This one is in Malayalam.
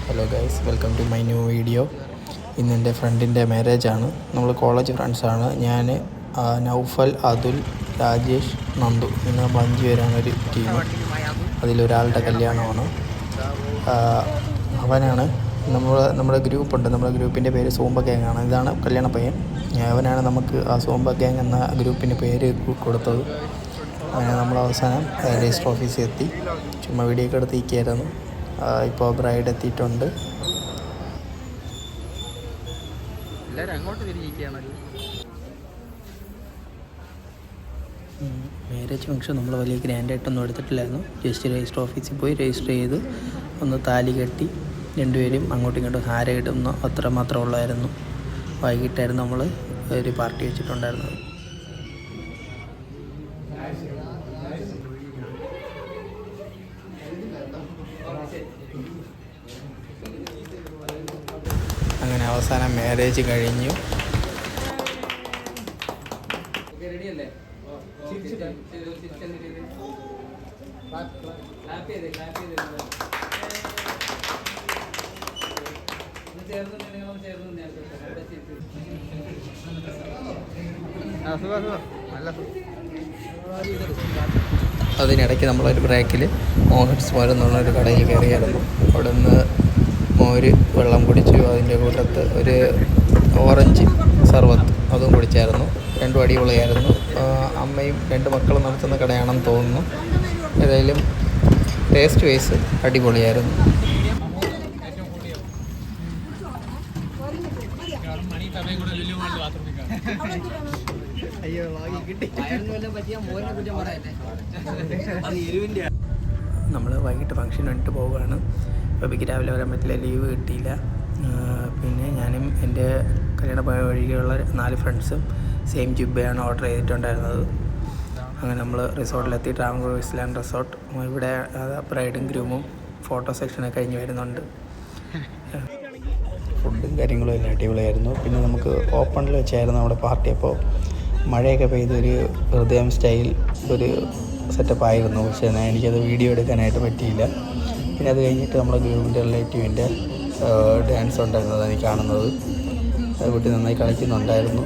Hello guys, welcome to my new video. ഇന്ന് എൻ്റെ ഫ്രണ്ടിൻ്റെ മാരേജാണ്. നമ്മൾ കോളേജ് ഫ്രണ്ട്സാണ്. ഞാൻ, നൗഫൽ, അതുൽ, രാജേഷ്, നന്ദു ഇന്ന് നമ്മൾ 5 പേരാണ് ഒരു ടീം. അതിലൊരാളുടെ കല്യാണമാണ്. അവനാണ് നമ്മുടെ ഗ്രൂപ്പുണ്ട്. നമ്മുടെ ഗ്രൂപ്പിൻ്റെ പേര് സൂമ്പ ഗ്യാങ്ങാണ്. ഇതാണ് കല്യാണ പയ്യൻ. അവനാണ് നമുക്ക് ആ സൂമ്പ ഗ്യാങ് എന്ന ഗ്രൂപ്പിന് പേര് കൊടുത്തത്. അങ്ങനെ നമ്മൾ അവസാനം രജിസ്റ്റർ ഓഫീസിൽ എത്തി. ചുമ്മാ വീഡിയോ ഒക്കെ എടുത്തിരിക്കുകയായിരുന്നു. ഇപ്പോൾ ബ്രൈഡ് എത്തിയിട്ടുണ്ട്. മാരേജ് ഫംഗ്ഷൻ നമ്മൾ വലിയ ഗ്രാൻഡായിട്ടൊന്നും എടുത്തിട്ടില്ലായിരുന്നു. ജസ്റ്റ് രജിസ്റ്റർ ഓഫീസിൽ പോയി രജിസ്റ്റർ ചെയ്ത് ഒന്ന് താലി കെട്ടി രണ്ടുപേരും അങ്ങോട്ടും ഇങ്ങോട്ടും ഹാര ഇടുന്ന അത്ര മാത്രമേ ഉള്ളായിരുന്നു. വൈകിട്ടായിരുന്നു നമ്മൾ ഒരു പാർട്ടി വെച്ചിട്ടുണ്ടായിരുന്നത്. അങ്ങനെ അവസാനം മാരേജ് കഴിഞ്ഞു. അതിനിടയ്ക്ക് നമ്മളൊരു ബ്രേക്കിൽ മോഹൻസ് മോർ എന്നുള്ളൊരു കടയിൽ കയറിയായിരുന്നു. അവിടെ നിന്ന് മോര് വെള്ളം കുടിച്ചു. അതിൻ്റെ കൂട്ടത്ത് ഒരു ഓറഞ്ച് സർവത്ത് അതും കുടിച്ചായിരുന്നു. രണ്ടും അടിപൊളിയായിരുന്നു. അമ്മയും 2 മക്കളും നടത്തുന്ന കടയാണെന്ന് തോന്നുന്നു. ഏതായാലും ടേസ്റ്റ് വൈസ് അടിപൊളിയായിരുന്നു. നമ്മൾ വൈകിട്ട് ഫംഗ്ഷൻ കണ്ടിട്ട് പോവുകയാണ്. അപ്പോൾ എനിക്ക് രാവിലെ വരാൻ പറ്റില്ല, ലീവ് കിട്ടിയില്ല. പിന്നെ ഞാനും എൻ്റെ കല്യാണ വഴിയുള്ള 4 ഫ്രണ്ട്സും സെയിം ജുബയാണ് ഓർഡർ ചെയ്തിട്ടുണ്ടായിരുന്നത്. അങ്ങനെ നമ്മൾ റിസോർട്ടിലെത്തി. ട്രാവൻകൂർ വിസ്ലാൻഡ് റിസോർട്ട്. ഇവിടെ ബ്രൈഡും ഗ്രൂമും ഫോട്ടോ സെക്ഷനൊക്കെ കഴിഞ്ഞ് വരുന്നുണ്ട്. ഫുഡും കാര്യങ്ങളും എല്ലാം അടിപൊളിയായിരുന്നു. പിന്നെ നമുക്ക് ഓപ്പണിൽ വെച്ചായിരുന്നു നമ്മുടെ പാർട്ടി. അപ്പോൾ മഴയൊക്കെ പെയ്തൊരു ഹൃദയം സ്റ്റൈൽ ഒരു സെറ്റപ്പ് ആയിരുന്നു. പക്ഷേ എനിക്കത് വീഡിയോ എടുക്കാനായിട്ട് പറ്റിയില്ല. പിന്നെ അത് കഴിഞ്ഞിട്ട് നമ്മളെ ഗ്രൂപ്പിൻ്റെ റിലേറ്റീവിൻ്റെ ഡാൻസ് ഉണ്ടായിരുന്നത് എനിക്ക് കാണുന്നത്. അത് കുട്ടി നന്നായി കളിക്കുന്നുണ്ടായിരുന്നു.